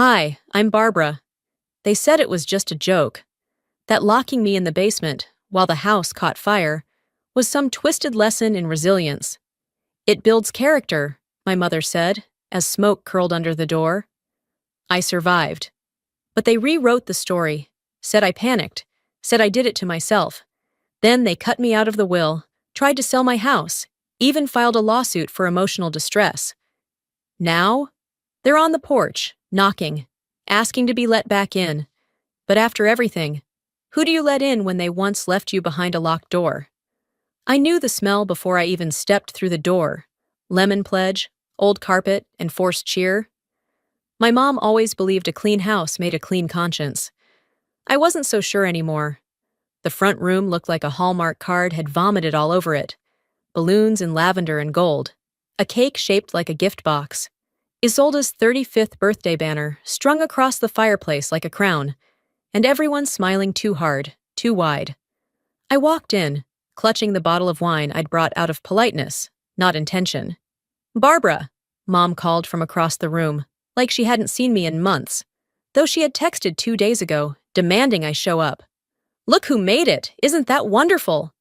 Hi, I'm Barbara. They said it was just a joke, that locking me in the basement while the house caught fire was some twisted lesson in resilience. It builds character, my mother said, as smoke curled under the door. I survived. But they rewrote the story, said I panicked, said I did it to myself. Then they cut me out of the will, tried to sell my house, even filed a lawsuit for emotional distress. Now, they're on the porch, knocking, asking to be let back in. But after everything, who do you let in when they once left you behind a locked door? I knew the smell before I even stepped through the door. Lemon pledge, old carpet, and forced cheer. My mom always believed a clean house made a clean conscience. I wasn't so sure anymore. The front room looked like a Hallmark card had vomited all over it. Balloons in lavender and gold. A cake shaped like a gift box. Isolde's 35th birthday banner strung across the fireplace like a crown. And everyone smiling too hard, too wide. I walked in, clutching the bottle of wine I'd brought out of politeness, not intention. "Barbara," Mom called from across the room, like she hadn't seen me in months, though she had texted 2 days ago, demanding I show up. "Look who made it! Isn't that wonderful?"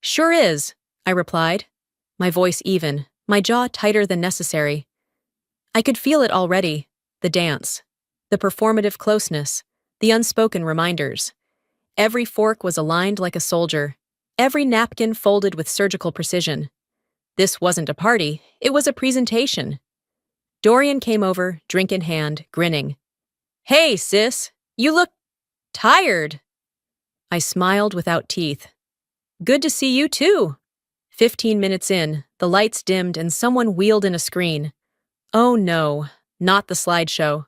"Sure is," I replied, my voice even, my jaw tighter than necessary. I could feel it already, the dance, the performative closeness, the unspoken reminders. Every fork was aligned like a soldier, every napkin folded with surgical precision. This wasn't a party, it was a presentation. Dorian came over, drink in hand, grinning. "Hey, sis, you look tired." I smiled without teeth. "Good to see you too." 15 minutes in, the lights dimmed and someone wheeled in a screen. Oh no, not the slideshow.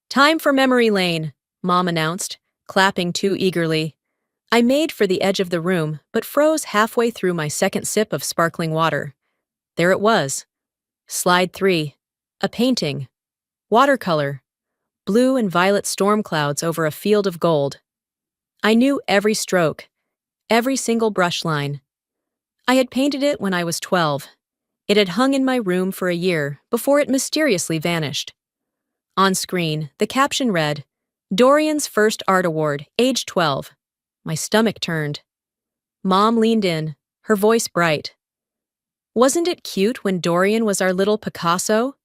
"Time for memory lane," Mom announced, clapping too eagerly. I made for the edge of the room, but froze halfway through my second sip of sparkling water. There it was. Slide 3. A painting. Watercolor. Blue and violet storm clouds over a field of gold. I knew every stroke, every single brush line. I had painted it when I was 12. It had hung in my room for a year before it mysteriously vanished. On screen, the caption read, "Dorian's first art award, age 12. My stomach turned. Mom leaned in, her voice bright. "Wasn't it cute when Dorian was our little Picasso?"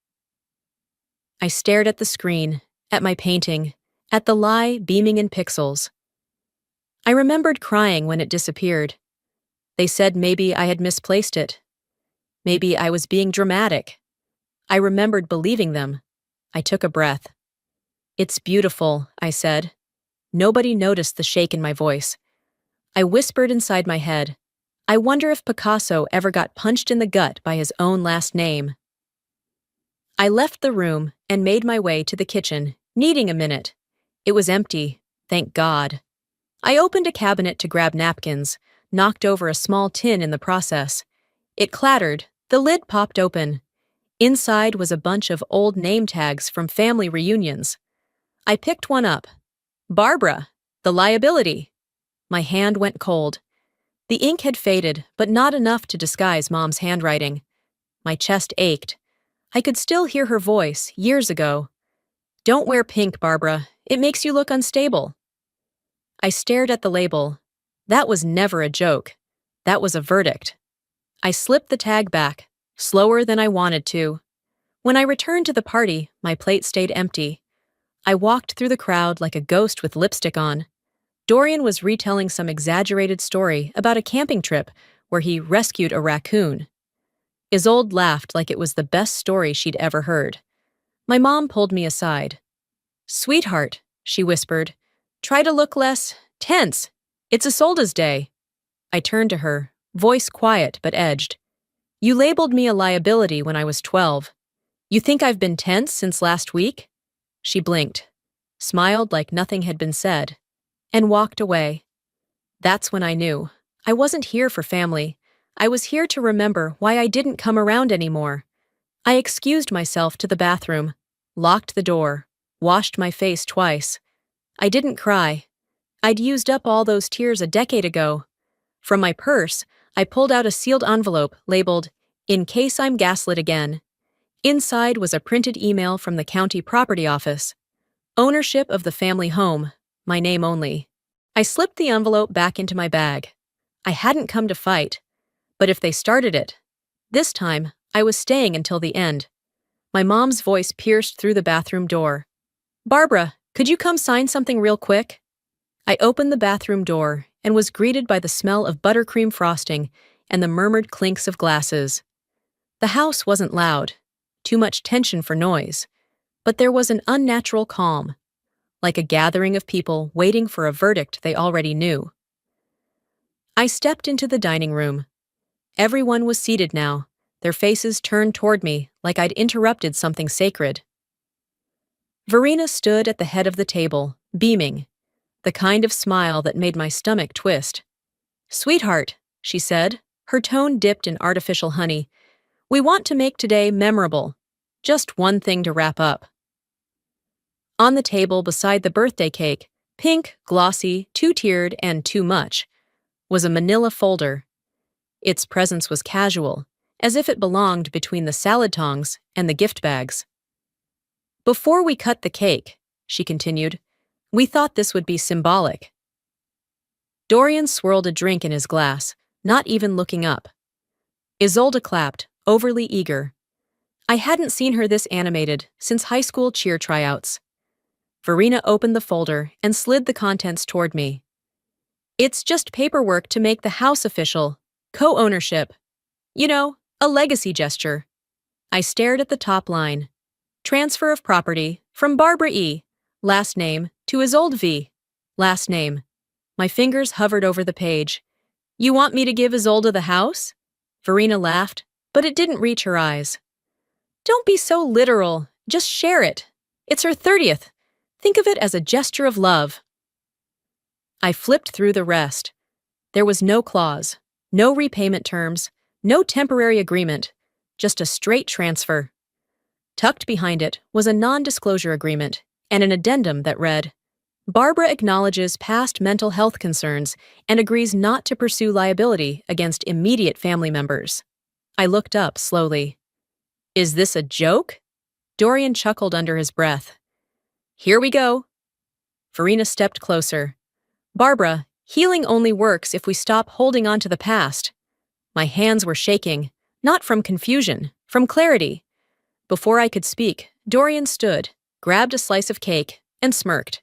I stared at the screen, at my painting, at the lie beaming in pixels. I remembered crying when it disappeared. They said maybe I had misplaced it. Maybe I was being dramatic. I remembered believing them. I took a breath. "It's beautiful," I said. Nobody noticed the shake in my voice. I whispered inside my head, "I wonder if Picasso ever got punched in the gut by his own last name." I left the room and made my way to the kitchen, needing a minute. It was empty, thank God. I opened a cabinet to grab napkins, knocked over a small tin in the process. It clattered, the lid popped open. Inside was a bunch of old name tags from family reunions. I picked one up. "Barbara, the liability." My hand went cold. The ink had faded, but not enough to disguise Mom's handwriting. My chest ached. I could still hear her voice, years ago. "Don't wear pink, Barbara. It makes you look unstable." I stared at the label. That was never a joke. That was a verdict. I slipped the tag back, slower than I wanted to. When I returned to the party, my plate stayed empty. I walked through the crowd like a ghost with lipstick on. Dorian was retelling some exaggerated story about a camping trip where he rescued a raccoon. Isolde laughed like it was the best story she'd ever heard. My mom pulled me aside. "Sweetheart," she whispered, "try to look less tense. It's Isolde's day." I turned to her, voice quiet but edged. "You labeled me a liability when I was 12. You think I've been tense since last week?" She blinked, smiled like nothing had been said, and walked away. That's when I knew. I wasn't here for family. I was here to remember why I didn't come around anymore. I excused myself to the bathroom, locked the door, washed my face twice. I didn't cry. I'd used up all those tears a decade ago. From my purse, I pulled out a sealed envelope labeled, "In case I'm gaslit again." Inside was a printed email from the county property office. Ownership of the family home, my name only. I slipped the envelope back into my bag. I hadn't come to fight, but if they started it, this time I was staying until the end. My mom's voice pierced through the bathroom door. "Barbara, could you come sign something real quick?" I opened the bathroom door and was greeted by the smell of buttercream frosting and the murmured clinks of glasses. The house wasn't loud, too much tension for noise, but there was an unnatural calm, like a gathering of people waiting for a verdict they already knew. I stepped into the dining room. Everyone was seated now, their faces turned toward me like I'd interrupted something sacred. Verena stood at the head of the table, beaming, the kind of smile that made my stomach twist. "Sweetheart," she said, her tone dipped in artificial honey, "we want to make today memorable. Just one thing to wrap up." On the table beside the birthday cake, pink, glossy, two-tiered, and too much, was a manila folder. Its presence was casual, as if it belonged between the salad tongs and the gift bags. "Before we cut the cake," she continued, "we thought this would be symbolic." Dorian swirled a drink in his glass, not even looking up. Isolde clapped, overly eager. I hadn't seen her this animated since high school cheer tryouts. Verena opened the folder and slid the contents toward me. "It's just paperwork to make the house official. Co-ownership. You know, a legacy gesture." I stared at the top line. "Transfer of property from Barbara E., last name, to Isolde V., last name." My fingers hovered over the page. "You want me to give Isolde the house?" Verena laughed, but it didn't reach her eyes. "Don't be so literal. Just share it. It's her 30th. Think of it as a gesture of love." I flipped through the rest. There was no clause, no repayment terms, no temporary agreement, just a straight transfer. Tucked behind it was a non-disclosure agreement and an addendum that read, "Barbara acknowledges past mental health concerns and agrees not to pursue liability against immediate family members." I looked up slowly. "Is this a joke?" Dorian chuckled under his breath. "Here we go." Verena stepped closer. "Barbara, healing only works if we stop holding on to the past." My hands were shaking, not from confusion, from clarity. Before I could speak, Dorian stood, grabbed a slice of cake, and smirked.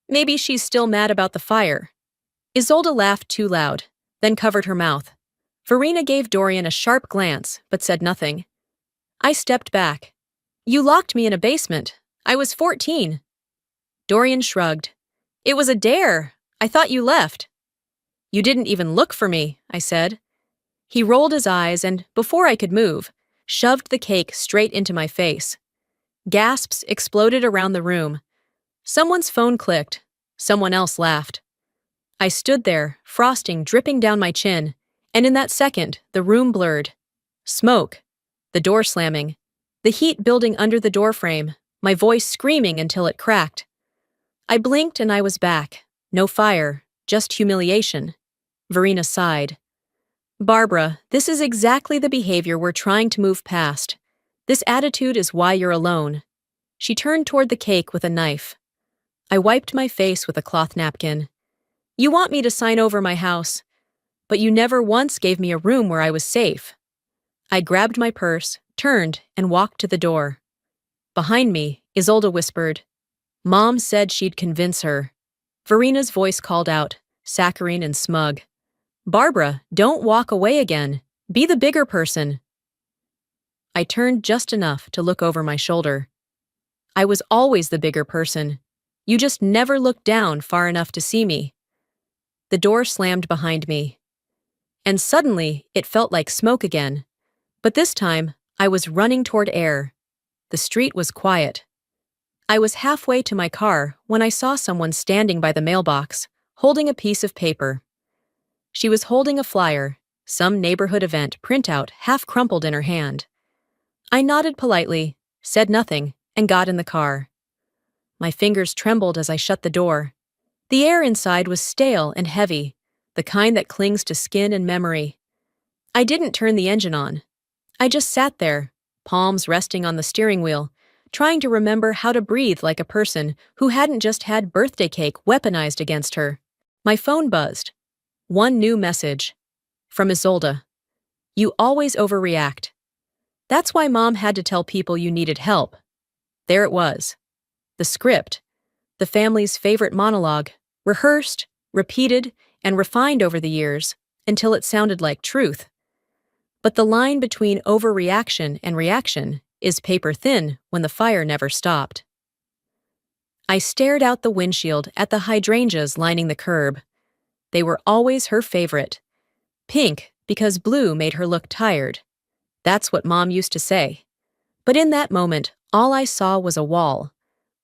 "Maybe she's still mad about the fire." Isolde laughed too loud, then covered her mouth. Verena gave Dorian a sharp glance, but said nothing. I stepped back. "You locked me in a basement. I was 14. Dorian shrugged. "It was a dare. I thought you left." "You didn't even look for me," I said. He rolled his eyes and, before I could move, shoved the cake straight into my face. Gasps exploded around the room. Someone's phone clicked. Someone else laughed. I stood there, frosting dripping down my chin, and in that second, the room blurred. Smoke. The door slamming. The heat building under the doorframe, my voice screaming until it cracked. I blinked and I was back. No fire, just humiliation. Verena sighed. "Barbara, this is exactly the behavior we're trying to move past. This attitude is why you're alone." She turned toward the cake with a knife. I wiped my face with a cloth napkin. "You want me to sign over my house, but you never once gave me a room where I was safe." I grabbed my purse, turned, and walked to the door. Behind me, Isolde whispered, "Mom said she'd convince her." Verena's voice called out, saccharine and smug. "Barbara, don't walk away again. Be the bigger person." I turned just enough to look over my shoulder. I was always the bigger person. You just never looked down far enough to see me. The door slammed behind me. And suddenly, it felt like smoke again. But this time, I was running toward air. The street was quiet. I was halfway to my car when I saw someone standing by the mailbox, holding a piece of paper. She was holding a flyer, some neighborhood event printout half crumpled in her hand. I nodded politely, said nothing, and got in the car. My fingers trembled as I shut the door. The air inside was stale and heavy, the kind that clings to skin and memory. I didn't turn the engine on. I just sat there, palms resting on the steering wheel, trying to remember how to breathe like a person who hadn't just had birthday cake weaponized against her. My phone buzzed. One new message. From Isolde. You always overreact. That's why Mom had to tell people you needed help. There it was. The script. The family's favorite monologue, rehearsed, repeated, and refined over the years until it sounded like truth. But the line between overreaction and reaction is paper thin when the fire never stopped. I stared out the windshield at the hydrangeas lining the curb. They were always her favorite. Pink because blue made her look tired. That's what Mom used to say. But in that moment, all I saw was a wall.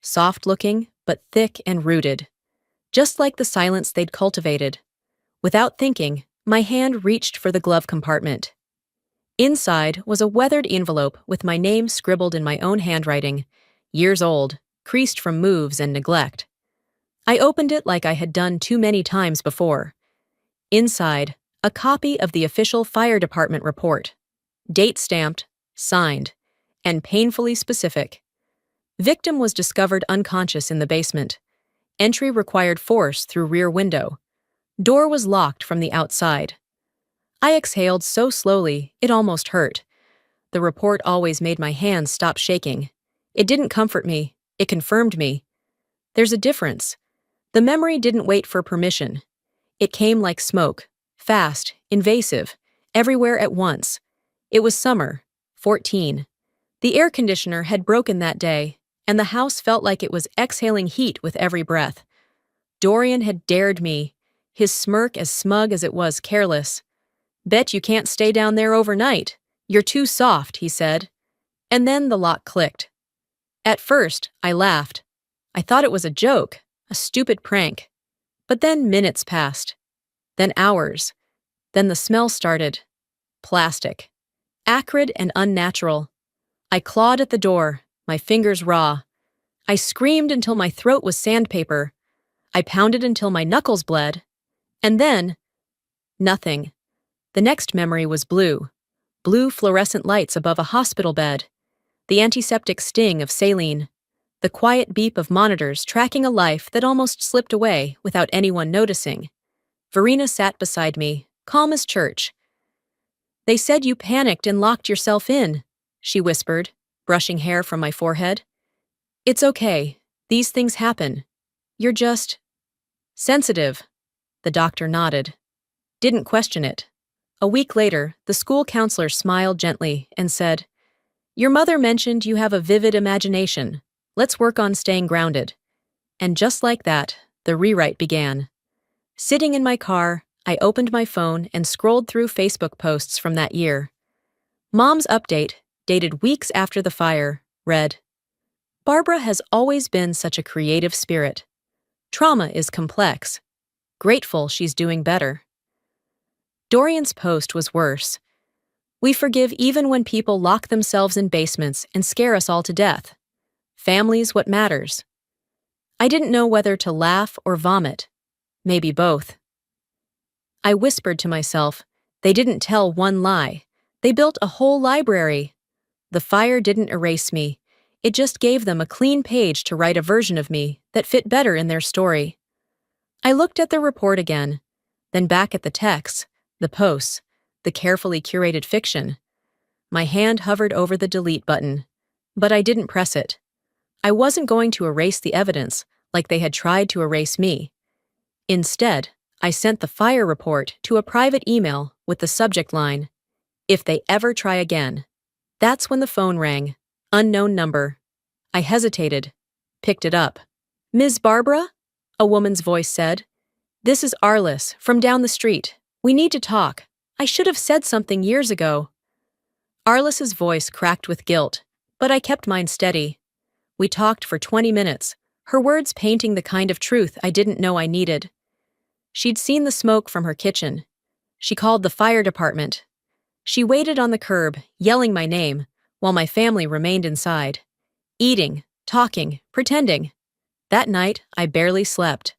Soft-looking, but thick and rooted. Just like the silence they'd cultivated. Without thinking, my hand reached for the glove compartment. Inside was a weathered envelope with my name scribbled in my own handwriting, years old, creased from moves and neglect. I opened it like I had done too many times before. Inside, a copy of the official fire department report. Date-stamped, signed, and painfully specific. Victim was discovered unconscious in the basement. Entry required force through rear window. Door was locked from the outside. I exhaled so slowly, it almost hurt. The report always made my hands stop shaking. It didn't comfort me, it confirmed me. There's a difference. The memory didn't wait for permission. It came like smoke, fast, invasive, everywhere at once. It was summer, 14. The air conditioner had broken that day, and the house felt like it was exhaling heat with every breath. Dorian had dared me, his smirk as smug as it was careless. Bet you can't stay down there overnight. You're too soft, he said. And then the lock clicked. At first, I laughed. I thought it was a joke, a stupid prank. But then minutes passed. Then hours. Then the smell started. Plastic. Acrid and unnatural. I clawed at the door, my fingers raw. I screamed until my throat was sandpaper. I pounded until my knuckles bled. And then, nothing. The next memory was blue. Blue fluorescent lights above a hospital bed. The antiseptic sting of saline. The quiet beep of monitors tracking a life that almost slipped away without anyone noticing. Verena sat beside me, calm as church. They said you panicked and locked yourself in, she whispered, brushing hair from my forehead. It's okay. These things happen. You're just sensitive. The doctor nodded. Didn't question it. A week later, the school counselor smiled gently and said, Your mother mentioned you have a vivid imagination. Let's work on staying grounded. And just like that, the rewrite began. Sitting in my car, I opened my phone and scrolled through Facebook posts from that year. Mom's update, dated weeks after the fire, read, Barbara has always been such a creative spirit. Trauma is complex. Grateful she's doing better. Dorian's post was worse. We forgive even when people lock themselves in basements and scare us all to death. Family's what matters. I didn't know whether to laugh or vomit. Maybe both. I whispered to myself, they didn't tell one lie. They built a whole library. The fire didn't erase me. It just gave them a clean page to write a version of me that fit better in their story. I looked at the report again, then back at the texts, the posts, the carefully curated fiction. My hand hovered over the delete button, but I didn't press it. I wasn't going to erase the evidence like they had tried to erase me. Instead, I sent the fire report to a private email with the subject line, If they ever try again. That's when the phone rang. Unknown number. I hesitated, picked it up. Ms. Barbara? A woman's voice said. This is Arliss, from down the street. We need to talk. I should have said something years ago. Arliss's voice cracked with guilt, but I kept mine steady. We talked for 20 minutes, her words painting the kind of truth I didn't know I needed. She'd seen the smoke from her kitchen. She called the fire department. She waited on the curb, yelling my name, while my family remained inside. Eating, talking, pretending. That night, I barely slept.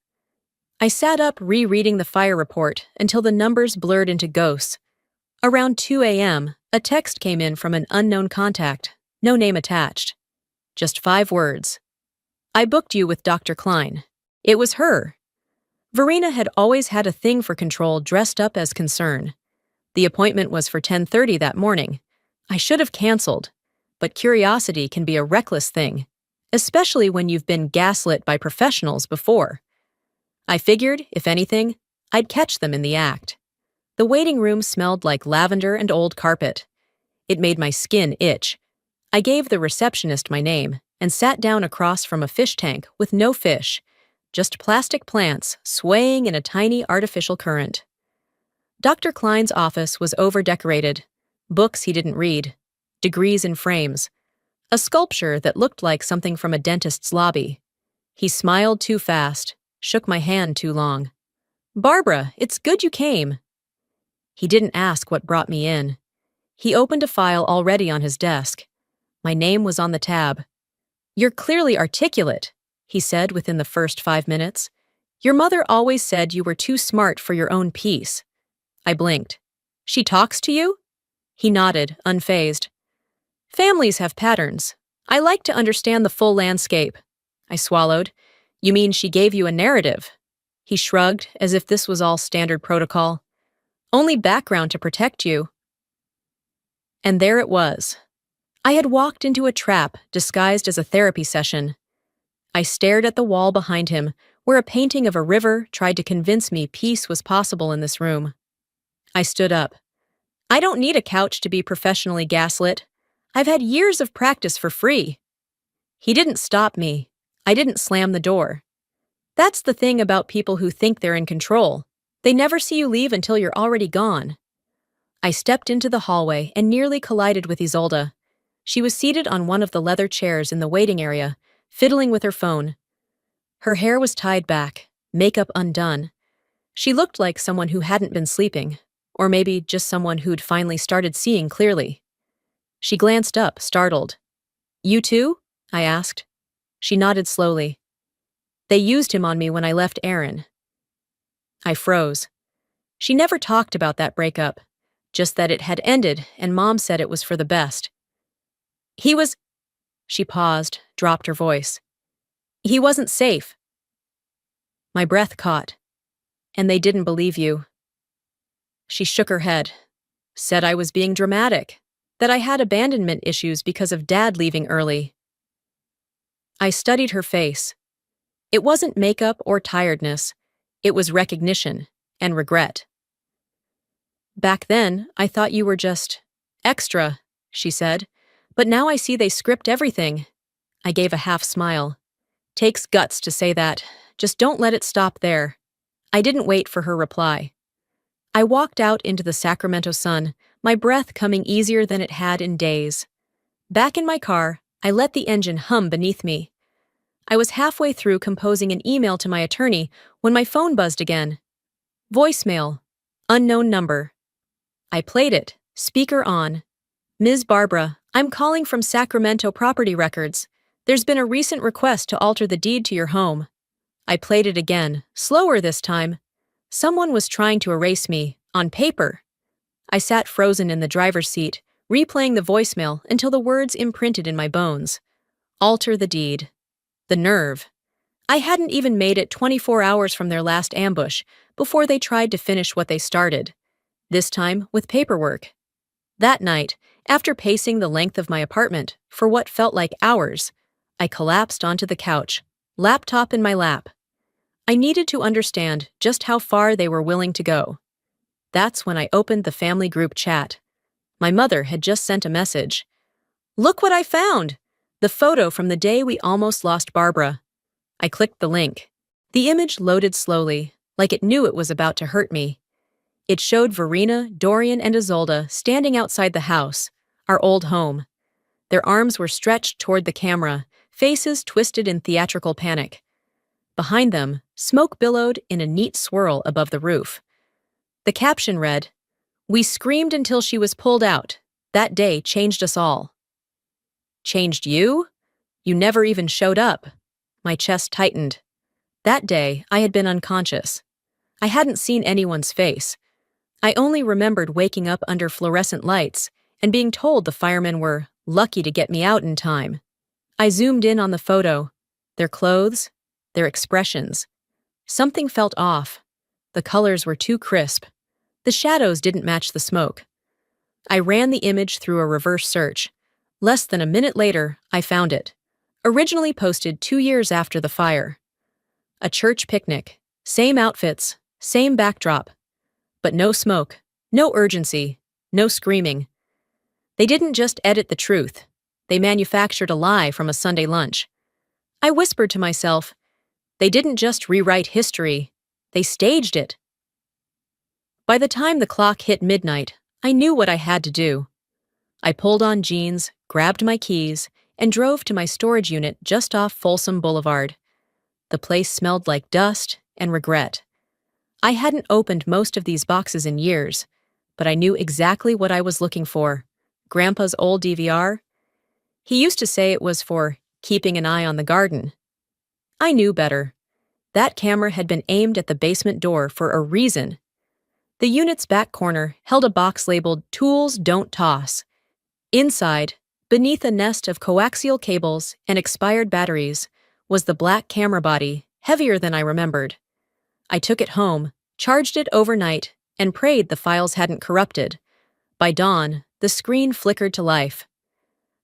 I sat up rereading the fire report until the numbers blurred into ghosts. Around 2 a.m., a text came in from an unknown contact. No name attached. Just 5 words. I booked you with Dr. Klein. It was her. Verena had always had a thing for control dressed up as concern. The appointment was for 10:30 that morning. I should have canceled, but curiosity can be a reckless thing, especially when you've been gaslit by professionals before. I figured, if anything, I'd catch them in the act. The waiting room smelled like lavender and old carpet. It made my skin itch. I gave the receptionist my name and sat down across from a fish tank with no fish, just plastic plants swaying in a tiny artificial current. Dr. Klein's office was over-decorated. Books he didn't read. Degrees in frames. A sculpture that looked like something from a dentist's lobby. He smiled too fast, shook my hand too long. "Barbara, it's good you came." He didn't ask what brought me in. He opened a file already on his desk. My name was on the tab. "You're clearly articulate," he said within the first 5 minutes. "Your mother always said you were too smart for your own peace." I blinked. "She talks to you?" He nodded, unfazed. "Families have patterns. I like to understand the full landscape." I swallowed. "You mean she gave you a narrative?" He shrugged, as if this was all standard protocol. "Only background to protect you." And there it was. I had walked into a trap disguised as a therapy session. I stared at the wall behind him, where a painting of a river tried to convince me peace was possible in this room. I stood up. "I don't need a couch to be professionally gaslit. I've had years of practice for free." He didn't stop me. I didn't slam the door. That's the thing about people who think they're in control. They never see you leave until you're already gone. I stepped into the hallway and nearly collided with Isolde. She was seated on one of the leather chairs in the waiting area, fiddling with her phone. Her hair was tied back, makeup undone. She looked like someone who hadn't been sleeping, or maybe just someone who'd finally started seeing clearly. She glanced up, startled. "You too?" I asked. She nodded slowly. "They used him on me when I left Aaron." I froze. She never talked about that breakup, just that it had ended and Mom said it was for the best. "He was—" She paused, dropped her voice. "He wasn't safe." My breath caught. "And they didn't believe you." She shook her head, said I was being dramatic, that I had abandonment issues because of Dad leaving early. I studied her face. It wasn't makeup or tiredness. It was recognition and regret. "Back then, I thought you were just extra," she said, "but now I see they script everything." I gave a half smile. "Takes guts to say that. Just don't let it stop there." I didn't wait for her reply. I walked out into the Sacramento sun, my breath coming easier than it had in days. Back in my car, I let the engine hum beneath me. I was halfway through composing an email to my attorney when my phone buzzed again. Voicemail. Unknown number. I played it, speaker on. "Ms. Barbara, I'm calling from Sacramento Property Records. There's been a recent request to alter the deed to your home." I played it again, slower this time. Someone was trying to erase me, on paper. I sat frozen in the driver's seat, replaying the voicemail until the words imprinted in my bones. Alter the deed. The nerve. I hadn't even made it 24 hours from their last ambush before they tried to finish what they started, this time with paperwork. That night, after pacing the length of my apartment for what felt like hours, I collapsed onto the couch, laptop in my lap. I needed to understand just how far they were willing to go. That's when I opened the family group chat. My mother had just sent a message. "Look what I found! The photo from the day we almost lost Barbara." I clicked the link. The image loaded slowly, like it knew it was about to hurt me. It showed Verena, Dorian, and Isolde standing outside the house, our old home. Their arms were stretched toward the camera, faces twisted in theatrical panic. Behind them, smoke billowed in a neat swirl above the roof. The caption read, "We screamed until she was pulled out. That day changed us all." Changed you? You never even showed up. My chest tightened. That day, I had been unconscious. I hadn't seen anyone's face. I only remembered waking up under fluorescent lights and being told the firemen were Lucky to get me out in time. I zoomed in on the photo. Their clothes, their expressions. Something felt off. The colors were too crisp. The shadows didn't match the smoke. I ran the image through a reverse search. Less than a minute later, I found it. Originally posted 2 years after the fire. A church picnic. Same outfits, same backdrop. But no smoke, no urgency, no screaming. They didn't just edit the truth. They manufactured a lie from a Sunday lunch. I whispered to myself, they didn't just rewrite history, they staged it. By the time the clock hit midnight, I knew what I had to do. I pulled on jeans, grabbed my keys, and drove to my storage unit just off Folsom Boulevard. The place smelled like dust and regret. I hadn't opened most of these boxes in years, but I knew exactly what I was looking for. Grandpa's old DVR? He used to say it was for keeping an eye on the garden. I knew better. That camera had been aimed at the basement door for a reason. The unit's back corner held a box labeled "Tools Don't Toss." Inside, beneath a nest of coaxial cables and expired batteries, was the black camera body, heavier than I remembered. I took it home, charged it overnight, and prayed the files hadn't corrupted. By dawn, the screen flickered to life.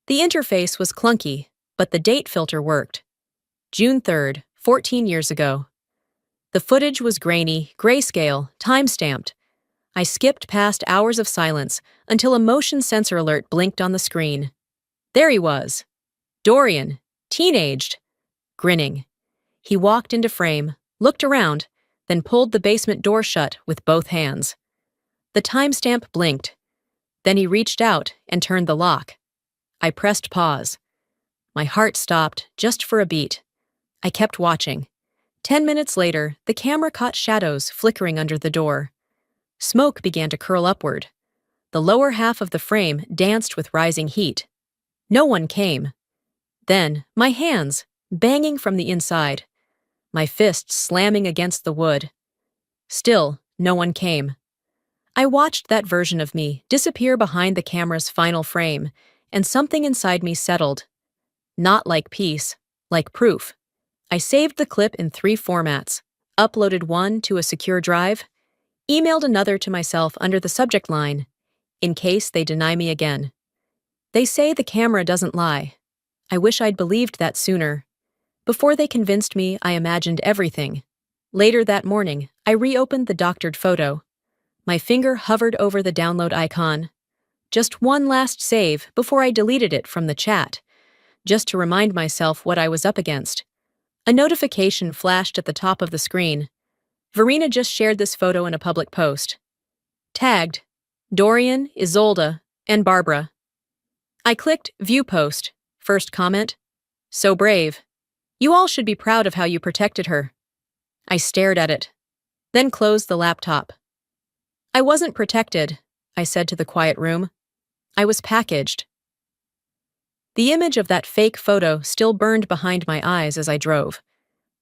The interface was clunky, but the date filter worked. June 3rd, 14 years ago. The footage was grainy, grayscale, time-stamped. I skipped past hours of silence until a motion sensor alert blinked on the screen. There he was. Dorian, teenaged, grinning. He walked into frame, looked around, then pulled the basement door shut with both hands. The timestamp blinked. Then he reached out and turned the lock. I pressed pause. My heart stopped just for a beat. I kept watching. 10 minutes later, the camera caught shadows flickering under the door. Smoke began to curl upward. The lower half of the frame danced with rising heat. No one came. Then, my hands, banging from the inside. My fists slamming against the wood. Still, no one came. I watched that version of me disappear behind the camera's final frame, and something inside me settled. Not like peace, like proof. I saved the clip in 3 formats, uploaded one to a secure drive, emailed another to myself under the subject line, in case they deny me again. They say the camera doesn't lie. I wish I'd believed that sooner. Before they convinced me, I imagined everything. Later that morning, I reopened the doctored photo. My finger hovered over the download icon. Just one last save before I deleted it from the chat, just to remind myself what I was up against. A notification flashed at the top of the screen. Verena just shared this photo in a public post. Tagged, Dorian, Isolde, and Barbara. I clicked View Post. First comment, so brave. You all should be proud of how you protected her. I stared at it, then closed the laptop. I wasn't protected, I said to the quiet room. I was packaged. The image of that fake photo still burned behind my eyes as I drove.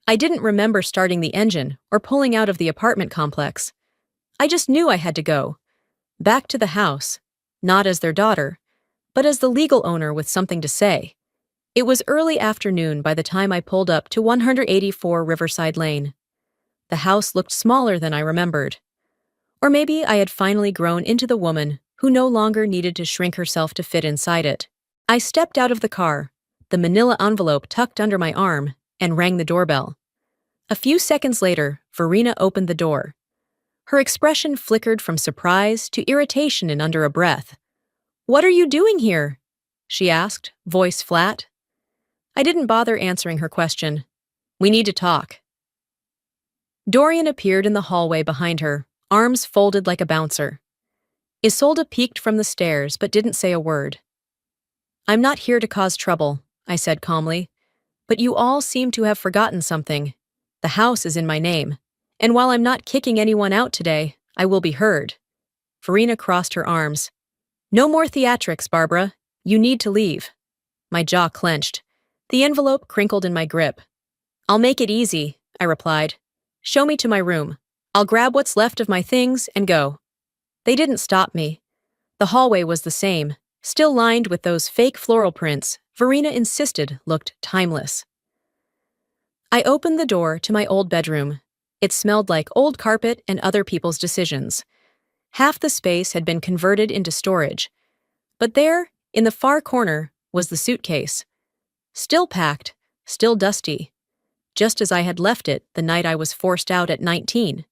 I didn't remember starting the engine or pulling out of the apartment complex. I just knew I had to go. Back to the house, not as their daughter, but as the legal owner with something to say. It was early afternoon by the time I pulled up to 184 Riverside Lane. The house looked smaller than I remembered. Or maybe I had finally grown into the woman who no longer needed to shrink herself to fit inside it. I stepped out of the car, the manila envelope tucked under my arm, and rang the doorbell. A few seconds later, Verena opened the door. Her expression flickered from surprise to irritation and under a breath. "What are you doing here?" she asked, voice flat. I didn't bother answering her question. "We need to talk." Dorian appeared in the hallway behind her, arms folded like a bouncer. Isolde peeked from the stairs but didn't say a word. "I'm not here to cause trouble," I said calmly, "but you all seem to have forgotten something. The house is in my name, and while I'm not kicking anyone out today, I will be heard." Verena crossed her arms. "No more theatrics, Barbara. You need to leave." My jaw clenched. The envelope crinkled in my grip. "I'll make it easy," I replied. "Show me to my room. I'll grab what's left of my things and go." They didn't stop me. The hallway was the same, still lined with those fake floral prints Verena insisted looked timeless. I opened the door to my old bedroom. It smelled like old carpet and other people's decisions. Half the space had been converted into storage. But there, in the far corner, was the suitcase. Still packed, still dusty, just as I had left it the night I was forced out at 19.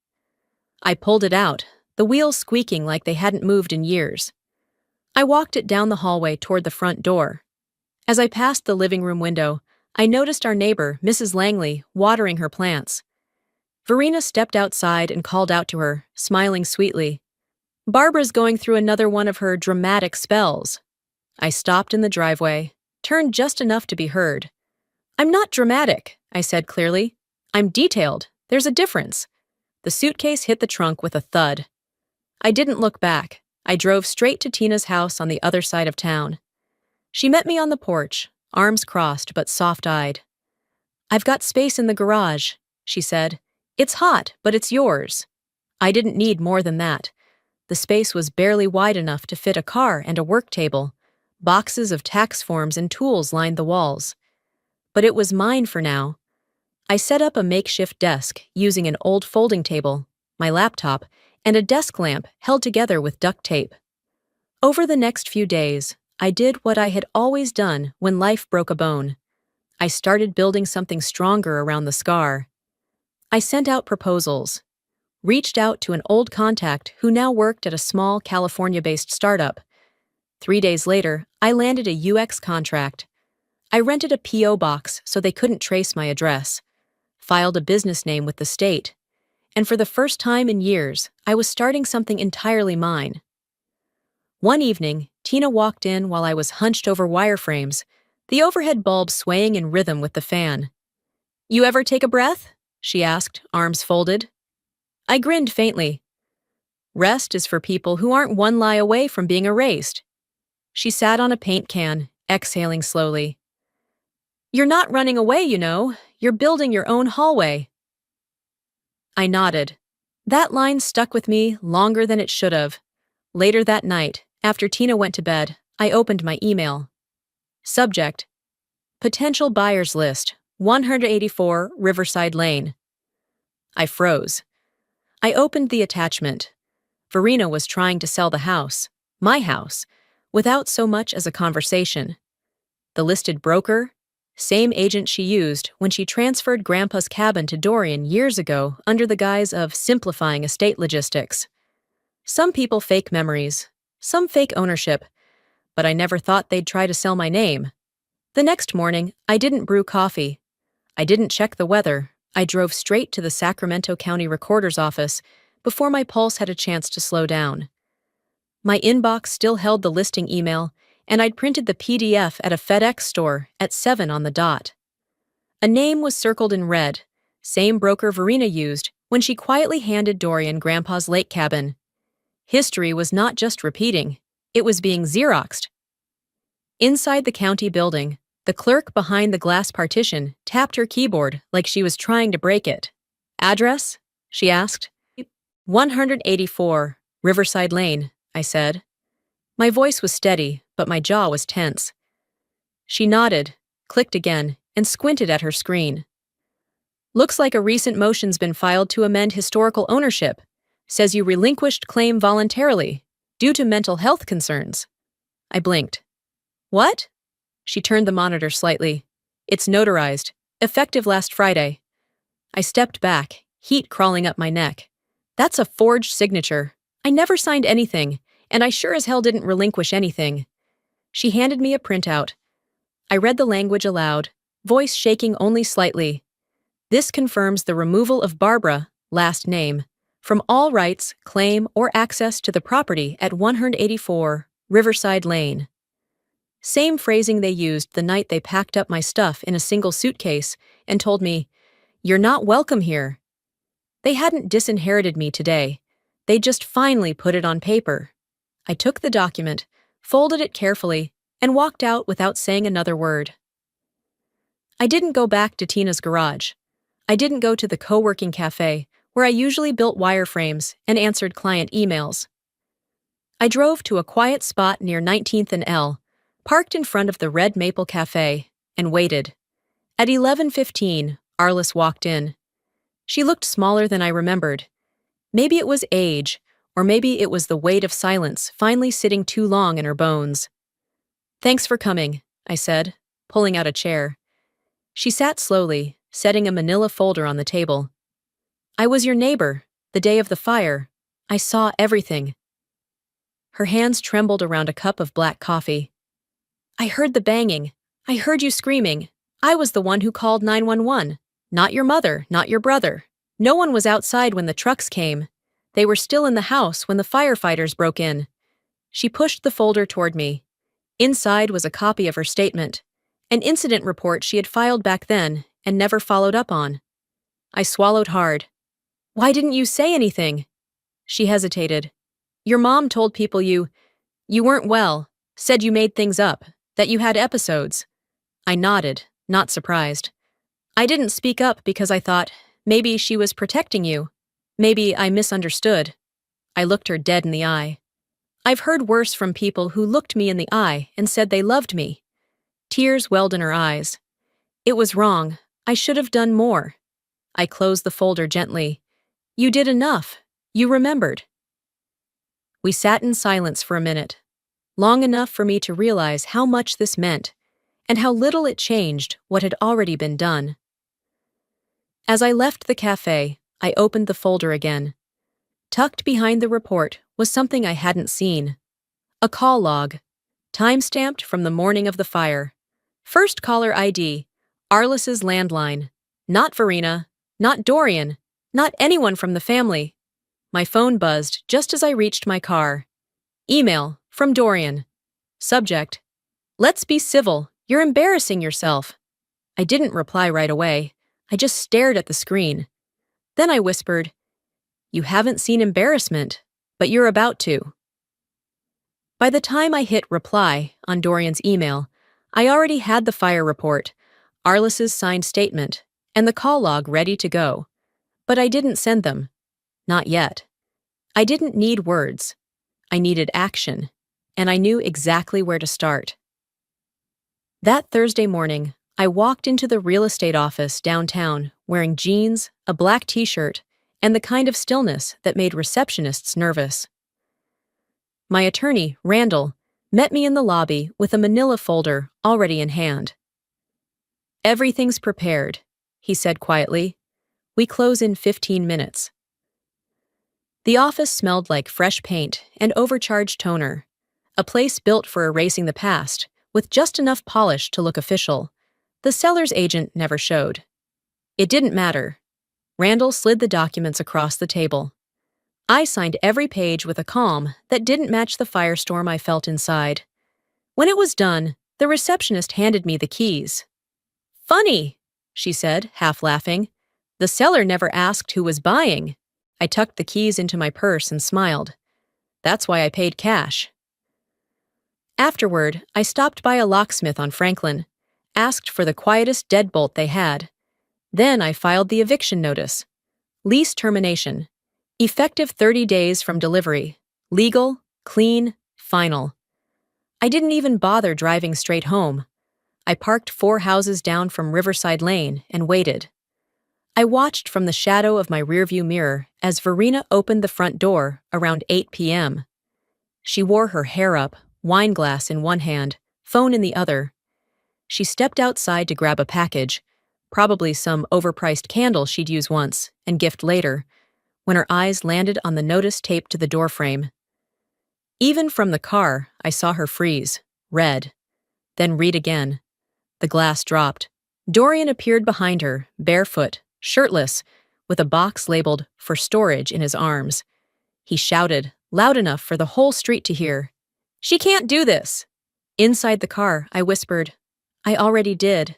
I pulled it out, the wheels squeaking like they hadn't moved in years. I walked it down the hallway toward the front door. As I passed the living room window, I noticed our neighbor, Mrs. Langley, watering her plants. Verena stepped outside and called out to her, smiling sweetly. "Barbara's going through another one of her dramatic spells." I stopped in the driveway, turned just enough to be heard. "I'm not dramatic," I said clearly. "I'm detailed. There's a difference." The suitcase hit the trunk with a thud. I didn't look back. I drove straight to Tina's house on the other side of town. She met me on the porch, arms crossed but soft-eyed. "I've got space in the garage," she said. "It's hot, but it's yours." I didn't need more than that. The space was barely wide enough to fit a car and a work table. Boxes of tax forms and tools lined the walls. But it was mine for now. I set up a makeshift desk using an old folding table, my laptop, and a desk lamp held together with duct tape. Over the next few days, I did what I had always done when life broke a bone. I started building something stronger around the scar. I sent out proposals, reached out to an old contact who now worked at a small California-based startup. 3 days later, I landed a UX contract. I rented a P.O. box so they couldn't trace my address, filed a business name with the state, and for the first time in years, I was starting something entirely mine. One evening, Tina walked in while I was hunched over wireframes, the overhead bulb swaying in rhythm with the fan. "You ever take a breath?" she asked, arms folded. I grinned faintly. "Rest is for people who aren't one lie away from being erased." She sat on a paint can, exhaling slowly. "You're not running away, you know. You're building your own hallway." I nodded. That line stuck with me longer than it should have. Later that night, after Tina went to bed, I opened my email. Subject: Potential buyers list, 184 Riverside Lane. I froze. I opened the attachment. Verena was trying to sell the house, my house, without so much as a conversation. The listed broker? Same agent she used when she transferred Grandpa's cabin to Dorian years ago under the guise of simplifying estate logistics. Some people fake memories, some fake ownership, but I never thought they'd try to sell my name. The next morning, I didn't brew coffee. I didn't check the weather. I drove straight to the Sacramento County Recorder's office before my pulse had a chance to slow down. My inbox still held the listing email, and I'd printed the PDF at a FedEx store at 7 on the dot. A name was circled in red, same broker Verena used when she quietly handed Dorian Grandpa's lake cabin. History was not just repeating, it was being Xeroxed. Inside the county building, the clerk behind the glass partition tapped her keyboard like she was trying to break it. "Address?" she asked. 184 Riverside Lane, I said. My voice was steady, but my jaw was tense. She nodded, clicked again, and squinted at her screen. "Looks like a recent motion's been filed to amend historical ownership. Says you relinquished claim voluntarily, due to mental health concerns." I blinked. "What?" She turned the monitor slightly. "It's notarized, effective last Friday." I stepped back, heat crawling up my neck. That's a forged signature. I never signed anything, and I sure as hell didn't relinquish anything. She handed me a printout. I read the language aloud, voice shaking only slightly. "This confirms the removal of Barbara, last name, from all rights, claim, or access to the property at 184 Riverside Lane." Same phrasing they used the night they packed up my stuff in a single suitcase and told me, "You're not welcome here." They hadn't disinherited me today. They just finally put it on paper. I took the document, folded it carefully, and walked out without saying another word. I didn't go back to Tina's garage. I didn't go to the co-working cafe where I usually built wireframes and answered client emails. I drove to a quiet spot near 19th and L, parked in front of the Red Maple Cafe, and waited. At 11:15, Arliss walked in. She looked smaller than I remembered. Maybe it was age, or maybe it was the weight of silence finally sitting too long in her bones. "Thanks for coming," I said, pulling out a chair. She sat slowly, setting a manila folder on the table. "I was your neighbor, the day of the fire. I saw everything." Her hands trembled around a cup of black coffee. "I heard the banging. I heard you screaming. I was the one who called 911. Not your mother, not your brother. No one was outside when the trucks came. They were still in the house when the firefighters broke in." She pushed the folder toward me. Inside was a copy of her statement, an incident report she had filed back then and never followed up on. I swallowed hard. "Why didn't you say anything?" She hesitated. "Your mom told people you weren't well, said you made things up, that you had episodes." I nodded, not surprised. "I didn't speak up because I thought, maybe she was protecting you. Maybe I misunderstood." I looked her dead in the eye. "I've heard worse from people who looked me in the eye and said they loved me." Tears welled in her eyes. "It was wrong. I should have done more." I closed the folder gently. "You did enough. You remembered." We sat in silence for a minute, long enough for me to realize how much this meant, and how little it changed what had already been done. As I left the cafe, I opened the folder again. Tucked behind the report was something I hadn't seen. A call log, time-stamped from the morning of the fire. First caller ID, Arliss's landline. Not Verena, not Dorian, not anyone from the family. My phone buzzed just as I reached my car. Email, from Dorian. Subject, "Let's be civil, you're embarrassing yourself." I didn't reply right away. I just stared at the screen. Then I whispered, "You haven't seen embarrassment, but you're about to." By the time I hit reply on Dorian's email, I already had the fire report, Arliss's signed statement, and the call log ready to go. But I didn't send them. Not yet. I didn't need words. I needed action, and I knew exactly where to start. That Thursday morning, I walked into the real estate office downtown wearing jeans, a black t-shirt, and the kind of stillness that made receptionists nervous. My attorney, Randall, met me in the lobby with a manila folder already in hand. "Everything's prepared," he said quietly. "We close in 15 minutes." The office smelled like fresh paint and overcharged toner, a place built for erasing the past, with just enough polish to look official. The seller's agent never showed. It didn't matter. Randall slid the documents across the table. I signed every page with a calm that didn't match the firestorm I felt inside. When it was done, the receptionist handed me the keys. "Funny," she said, half laughing. "The seller never asked who was buying." I tucked the keys into my purse and smiled. "That's why I paid cash." Afterward, I stopped by a locksmith on Franklin, asked for the quietest deadbolt they had. Then I filed the eviction notice. Lease termination. Effective 30 days from delivery. Legal, clean, final. I didn't even bother driving straight home. I parked 4 houses down from Riverside Lane and waited. I watched from the shadow of my rearview mirror as Verena opened the front door around 8 p.m. She wore her hair up, wine glass in one hand, phone in the other. She stepped outside to grab a package, probably some overpriced candle she'd use once and gift later, when her eyes landed on the notice taped to the doorframe. Even from the car, I saw her freeze, read, then read again. The glass dropped. Dorian appeared behind her, barefoot, shirtless, with a box labeled "for storage" in his arms. He shouted, loud enough for the whole street to hear, "She can't do this!" Inside the car, I whispered, "I already did."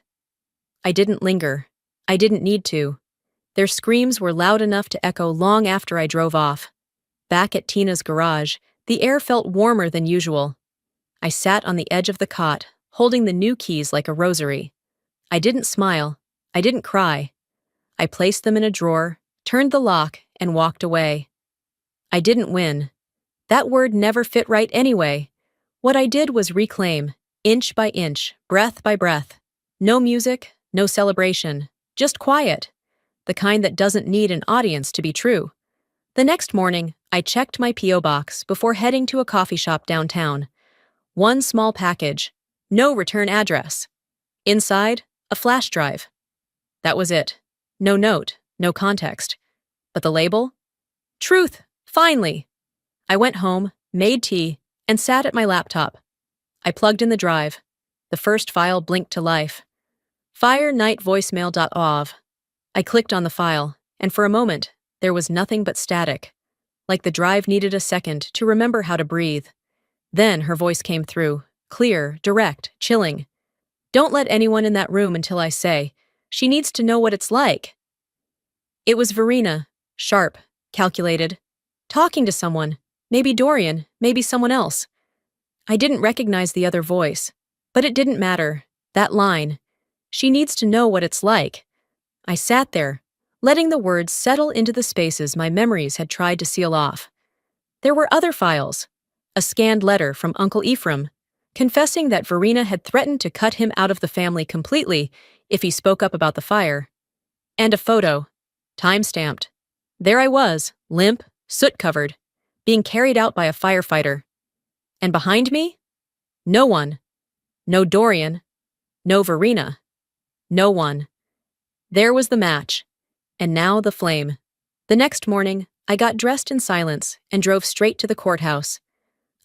I didn't linger. I didn't need to. Their screams were loud enough to echo long after I drove off. Back at Tina's garage, the air felt warmer than usual. I sat on the edge of the cot, holding the new keys like a rosary. I didn't smile. I didn't cry. I placed them in a drawer, turned the lock, and walked away. I didn't win, That word never fit right anyway. What I did was reclaim, inch by inch, breath by breath. No music, no celebration, just quiet. The kind that doesn't need an audience to be true. The next morning, I checked my P.O. box before heading to a coffee shop downtown. One small package, no return address. Inside, a flash drive. That was it. No note, no context. But the label? Truth, finally! I went home, made tea, and sat at my laptop. I plugged in the drive. The first file blinked to life. FireNightVoicemail.ov. I clicked on the file, and for a moment, there was nothing but static. Like the drive needed a second to remember how to breathe. Then her voice came through, clear, direct, chilling. Don't let anyone in that room until I say. She needs to know what it's like. It was Verena, sharp, calculated, talking to someone, maybe Dorian, maybe someone else. I didn't recognize the other voice, but it didn't matter. That line, she needs to know what it's like. I sat there, letting the words settle into the spaces my memories had tried to seal off. There were other files. A scanned letter from Uncle Ephraim, confessing that Verena had threatened to cut him out of the family completely if he spoke up about the fire. And a photo, time-stamped. There I was, limp, soot-covered, being carried out by a firefighter. And behind me? No one. No Dorian. No Verena. No one. There was the match. And now the flame. The next morning, I got dressed in silence and drove straight to the courthouse.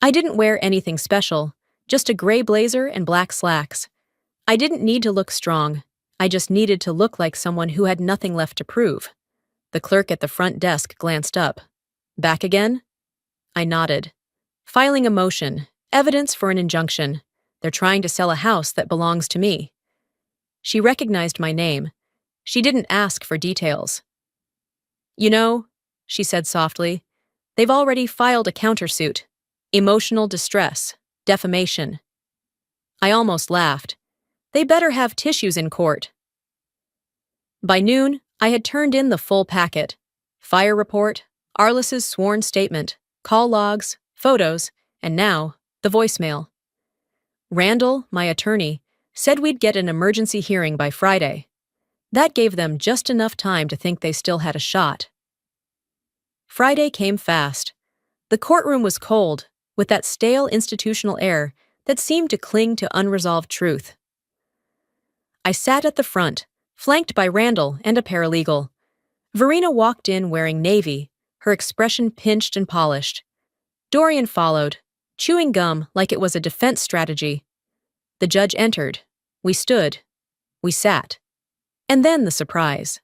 I didn't wear anything special, just a gray blazer and black slacks. I didn't need to look strong. I just needed to look like someone who had nothing left to prove. The clerk at the front desk glanced up. Back again? I nodded. Filing a motion, evidence for an injunction. They're trying to sell a house that belongs to me. She recognized my name. She didn't ask for details. You know, she said softly, they've already filed a countersuit. Emotional distress, defamation. I almost laughed. They better have tissues in court. By noon, I had turned in the full packet. Fire report, Arliss's sworn statement, call logs, photos, and now, the voicemail. Randall, my attorney, said we'd get an emergency hearing by Friday. That gave them just enough time to think they still had a shot. Friday came fast. The courtroom was cold, with that stale institutional air that seemed to cling to unresolved truth. I sat at the front, flanked by Randall and a paralegal. Verena walked in wearing navy, her expression pinched and polished. Dorian followed, chewing gum like it was a defense strategy. The judge entered. We stood. We sat. And then the surprise.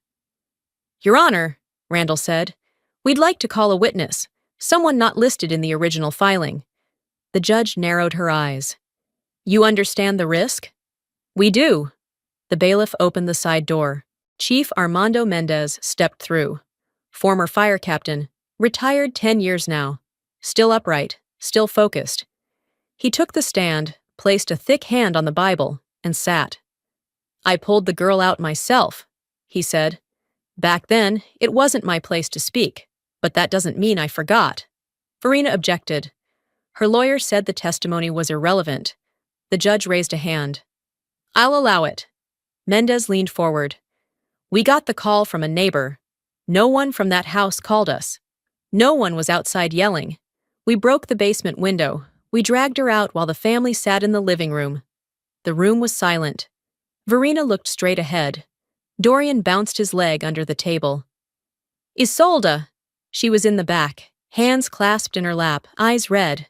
Your Honor, Randall said, we'd like to call a witness, someone not listed in the original filing. The judge narrowed her eyes. You understand the risk? We do. The bailiff opened the side door. Chief Armando Mendez stepped through. Former fire captain, retired 10 years now. Still upright, still focused. He took the stand, placed a thick hand on the Bible, and sat. I pulled the girl out myself, he said. Back then, it wasn't my place to speak, but that doesn't mean I forgot. Verena objected. Her lawyer said the testimony was irrelevant. The judge raised a hand. I'll allow it. Mendez leaned forward. We got the call from a neighbor. No one from that house called us. No one was outside yelling. We broke the basement window. We dragged her out while the family sat in the living room. The room was silent. Verena looked straight ahead. Dorian bounced his leg under the table. Isolde! She was in the back, hands clasped in her lap, eyes red.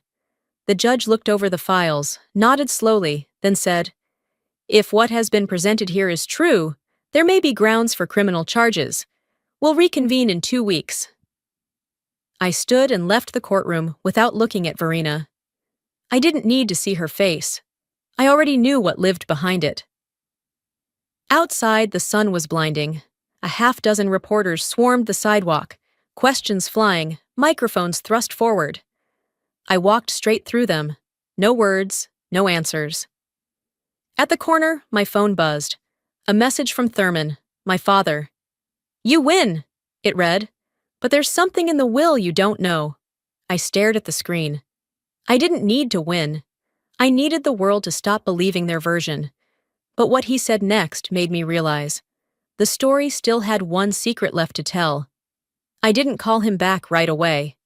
The judge looked over the files, nodded slowly, then said, If what has been presented here is true, there may be grounds for criminal charges. We'll reconvene in 2 weeks. I stood and left the courtroom without looking at Verena. I didn't need to see her face. I already knew what lived behind it. Outside, the sun was blinding. A half-dozen reporters swarmed the sidewalk, questions flying, microphones thrust forward. I walked straight through them. No words, no answers. At the corner, my phone buzzed. A message from Thurman, my father. You win, it read. But there's something in the will you don't know. I stared at the screen. I didn't need to win. I needed the world to stop believing their version. But what he said next made me realize the story still had one secret left to tell. I didn't call him back right away.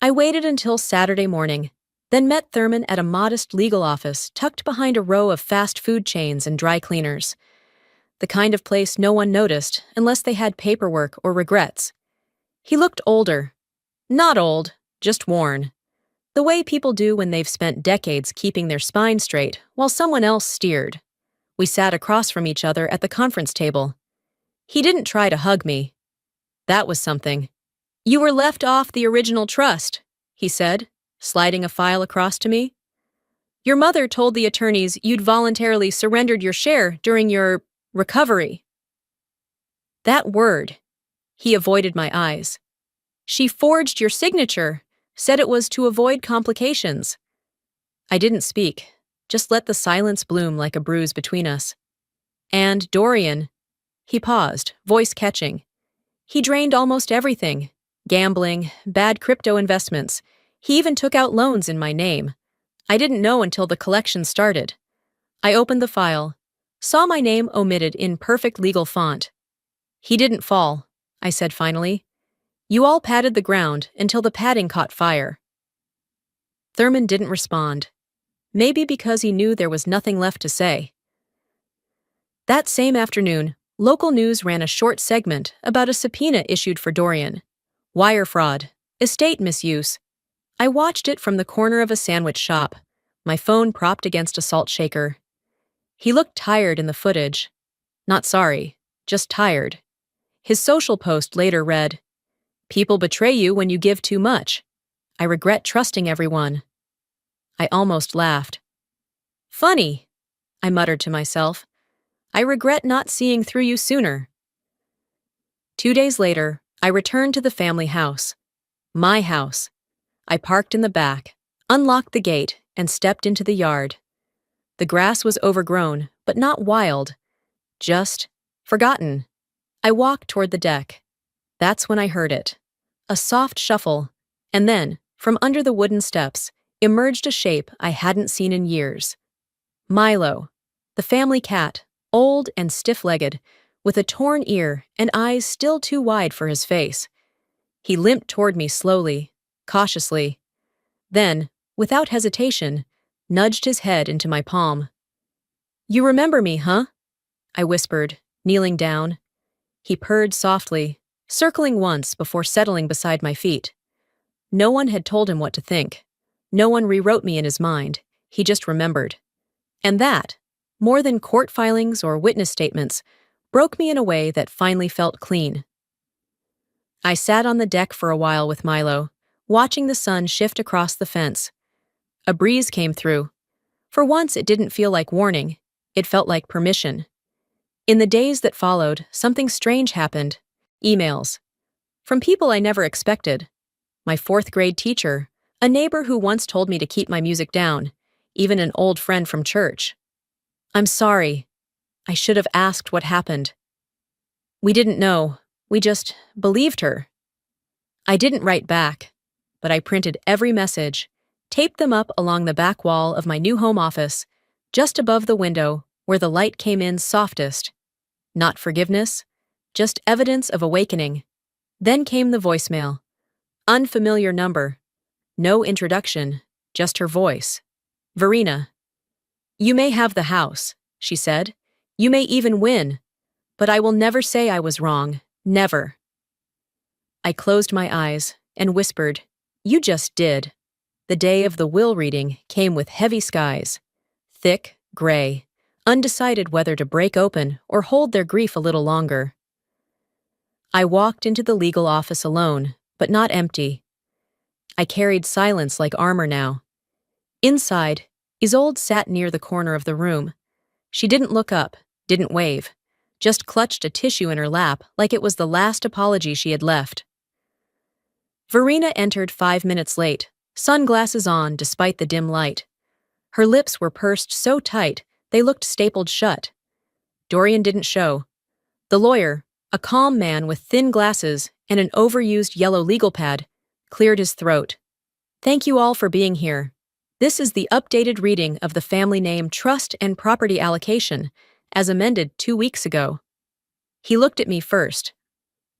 I waited until Saturday morning, then met Thurman at a modest legal office tucked behind a row of fast food chains and dry cleaners. The kind of place no one noticed unless they had paperwork or regrets. He looked older. Not old, just worn. The way people do when they've spent decades keeping their spine straight while someone else steered. We sat across from each other at the conference table. He didn't try to hug me. That was something. "You were left off the original trust," he said, sliding a file across to me. "Your mother told the attorneys you'd voluntarily surrendered your share during your recovery." That word. He avoided my eyes. "She forged your signature, said it was to avoid complications." I didn't speak, just let the silence bloom like a bruise between us. "And Dorian," he paused, voice catching. "He drained almost everything. Gambling, bad crypto investments. He even took out loans in my name. I didn't know until the collection started." I opened the file, saw my name omitted in perfect legal font. "He didn't fall," I said finally. "You all padded the ground until the padding caught fire." Thurman didn't respond. Maybe because he knew there was nothing left to say. That same afternoon, local news ran a short segment about a subpoena issued for Dorian. Wire fraud, estate misuse. I watched it from the corner of a sandwich shop, my phone propped against a salt shaker. He looked tired in the footage. Not sorry, just tired. His social post later read, "People betray you when you give too much. I regret trusting everyone." I almost laughed. "Funny," I muttered to myself. "I regret not seeing through you sooner." 2 days later, I returned to the family house. My house. I parked in the back, unlocked the gate, and stepped into the yard. The grass was overgrown, but not wild. Just forgotten. I walked toward the deck. That's when I heard it. A soft shuffle, and then, from under the wooden steps, emerged a shape I hadn't seen in years. Milo, the family cat, old and stiff-legged, with a torn ear and eyes still too wide for his face. He limped toward me slowly, cautiously. Then, without hesitation, nudged his head into my palm. "You remember me, huh?" I whispered, kneeling down. He purred softly, circling once before settling beside my feet. No one had told him what to think. No one rewrote me in his mind. He just remembered. And that, more than court filings or witness statements, broke me in a way that finally felt clean. I sat on the deck for a while with Milo, watching the sun shift across the fence. A breeze came through. For once, it didn't feel like warning. It felt like permission. In the days that followed, something strange happened. Emails. From people I never expected. My fourth-grade teacher, a neighbor who once told me to keep my music down, even an old friend from church. "I'm sorry. I should have asked what happened." "We didn't know. We just believed her." I didn't write back, but I printed every message, taped them up along the back wall of my new home office, just above the window where the light came in softest. Not forgiveness, just evidence of awakening. Then came the voicemail. Unfamiliar number. No introduction, just her voice. "Verena. You may have the house," she said. "You may even win. But I will never say I was wrong. Never." I closed my eyes and whispered, "You just did." The day of the will reading came with heavy skies. Thick, gray, undecided whether to break open or hold their grief a little longer. I walked into the legal office alone, but not empty. I carried silence like armor now. Inside, Isolde sat near the corner of the room. She didn't look up, didn't wave, just clutched a tissue in her lap like it was the last apology she had left. Verena entered 5 minutes late, sunglasses on despite the dim light. Her lips were pursed so tight they looked stapled shut. Dorian didn't show. The lawyer, a calm man with thin glasses and an overused yellow legal pad, cleared his throat. Thank you all for being here. This is the updated reading of the family name trust and property allocation, as amended 2 weeks ago. He looked at me first.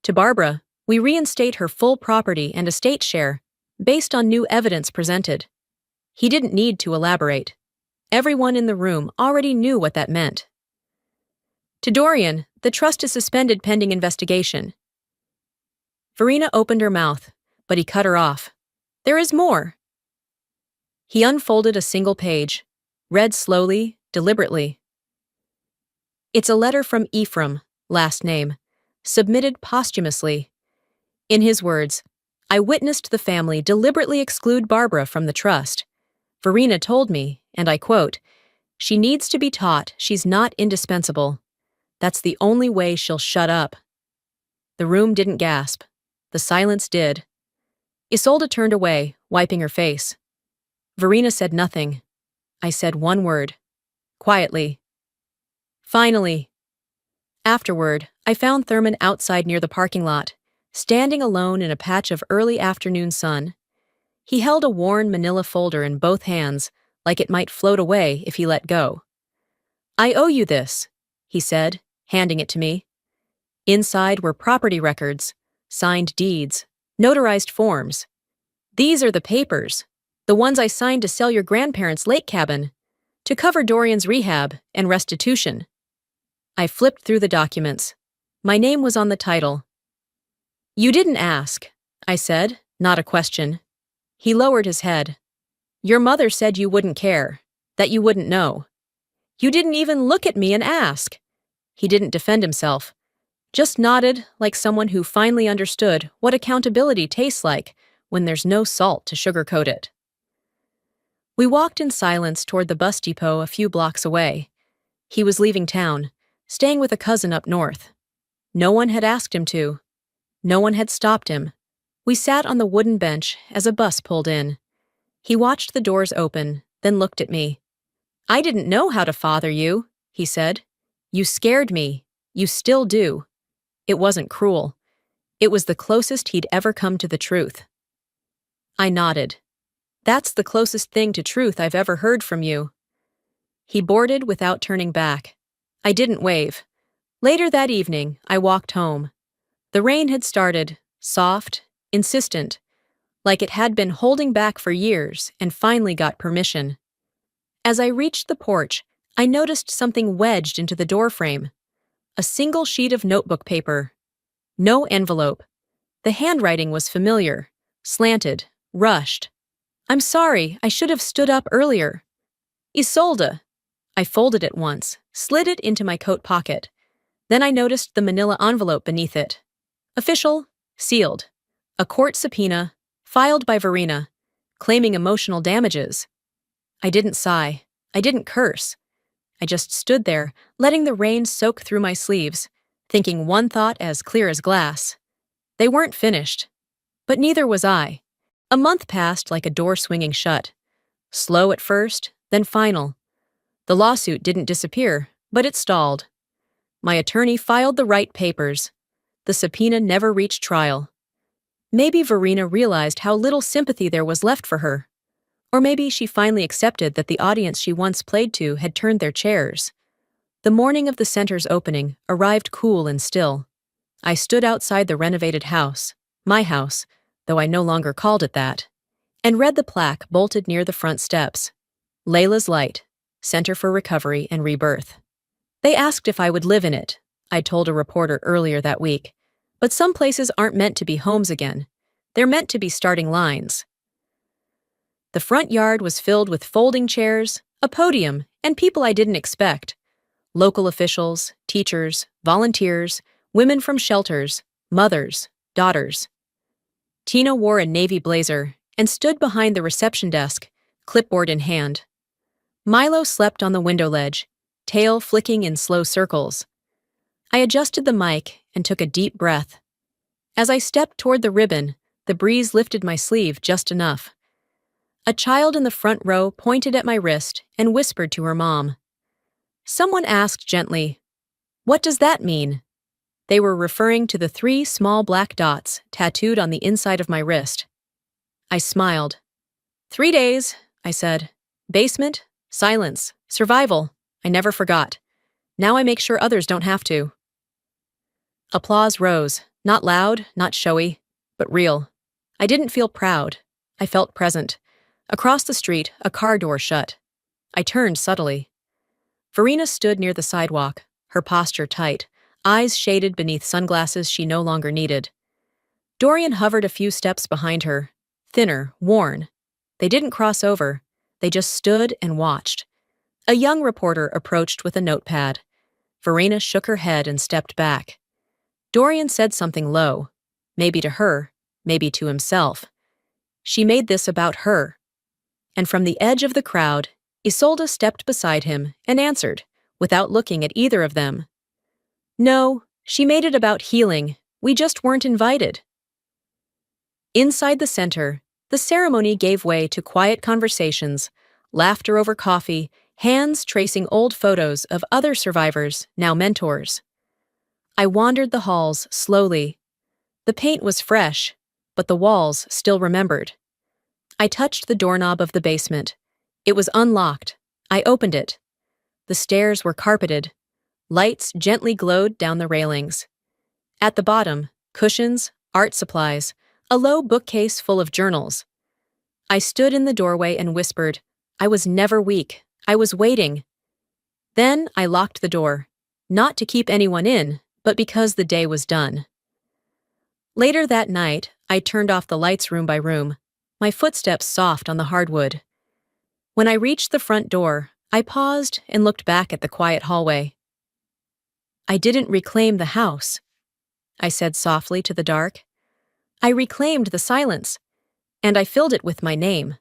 To Barbara, we reinstate her full property and estate share, based on new evidence presented. He didn't need to elaborate. Everyone in the room already knew what that meant. To Dorian, the trust is suspended pending investigation. Verena opened her mouth, but he cut her off. There is more. He unfolded a single page, read slowly, deliberately. It's a letter from Ephraim, last name, submitted posthumously. In his words, I witnessed the family deliberately exclude Barbara from the trust. Verena told me, and I quote, she needs to be taught she's not indispensable. That's the only way she'll shut up. The room didn't gasp. The silence did. Isolde turned away, wiping her face. Verena said nothing. I said one word. Quietly. Finally. Afterward, I found Thurman outside near the parking lot, standing alone in a patch of early afternoon sun. He held a worn manila folder in both hands, like it might float away if he let go. I owe you this, he said, handing it to me. Inside were property records, signed deeds, notarized forms. These are the papers, the ones I signed to sell your grandparents' lake cabin, to cover Dorian's rehab and restitution. I flipped through the documents. My name was on the title. You didn't ask, I said, not a question. He lowered his head. Your mother said you wouldn't care, that you wouldn't know. You didn't even look at me and ask. He didn't defend himself, just nodded like someone who finally understood what accountability tastes like when there's no salt to sugarcoat it. We walked in silence toward the bus depot a few blocks away. He was leaving town, staying with a cousin up north. No one had asked him to. No one had stopped him. We sat on the wooden bench as a bus pulled in. He watched the doors open, then looked at me. I didn't know how to father you, he said. You scared me. You still do. It wasn't cruel. It was the closest he'd ever come to the truth. I nodded. That's the closest thing to truth I've ever heard from you. He boarded without turning back. I didn't wave. Later that evening, I walked home. The rain had started, soft, insistent, like it had been holding back for years and finally got permission. As I reached the porch, I noticed something wedged into the doorframe. A single sheet of notebook paper. No envelope. The handwriting was familiar, slanted, rushed. I'm sorry, I should have stood up earlier. Isolde. I folded it once, slid it into my coat pocket. Then I noticed the manila envelope beneath it. Official, sealed. A court subpoena, filed by Verena, claiming emotional damages. I didn't sigh. I didn't curse. I just stood there, letting the rain soak through my sleeves, thinking one thought as clear as glass. They weren't finished. But neither was I. A month passed like a door swinging shut. Slow at first, then final. The lawsuit didn't disappear, but it stalled. My attorney filed the right papers. The subpoena never reached trial. Maybe Verena realized how little sympathy there was left for her. Or maybe she finally accepted that the audience she once played to had turned their chairs. The morning of the center's opening arrived cool and still. I stood outside the renovated house, my house, though I no longer called it that, and read the plaque bolted near the front steps. Layla's Light, Center for Recovery and Rebirth. They asked if I would live in it, I told a reporter earlier that week. But some places aren't meant to be homes again. They're meant to be starting lines. The front yard was filled with folding chairs, a podium, and people I didn't expect. Local officials, teachers, volunteers, women from shelters, mothers, daughters. Tina wore a navy blazer and stood behind the reception desk, clipboard in hand. Milo slept on the window ledge, tail flicking in slow circles. I adjusted the mic and took a deep breath. As I stepped toward the ribbon, the breeze lifted my sleeve just enough. A child in the front row pointed at my wrist and whispered to her mom. Someone asked gently, "What does that mean?" They were referring to the 3 small black dots tattooed on the inside of my wrist. I smiled. 3 days, I said. Basement, silence, survival. I never forgot. Now I make sure others don't have to. Applause rose, not loud, not showy, but real. I didn't feel proud. I felt present. Across the street, a car door shut. I turned subtly. Verena stood near the sidewalk, her posture tight, eyes shaded beneath sunglasses she no longer needed. Dorian hovered a few steps behind her, thinner, worn. They didn't cross over. They just stood and watched. A young reporter approached with a notepad. Verena shook her head and stepped back. Dorian said something low, maybe to her, maybe to himself. She made this about her. And from the edge of the crowd, Isolde stepped beside him and answered, without looking at either of them. No, she made it about healing. We just weren't invited. Inside the center, the ceremony gave way to quiet conversations, laughter over coffee, hands tracing old photos of other survivors, now mentors. I wandered the halls slowly. The paint was fresh, but the walls still remembered. I touched the doorknob of the basement. It was unlocked. I opened it. The stairs were carpeted. Lights gently glowed down the railings. At the bottom, cushions, art supplies, a low bookcase full of journals. I stood in the doorway and whispered, I was never weak. I was waiting. Then I locked the door, not to keep anyone in, but because the day was done. Later that night, I turned off the lights room by room, my footsteps soft on the hardwood. When I reached the front door, I paused and looked back at the quiet hallway. I didn't reclaim the house, I said softly to the dark. I reclaimed the silence, and I filled it with my name.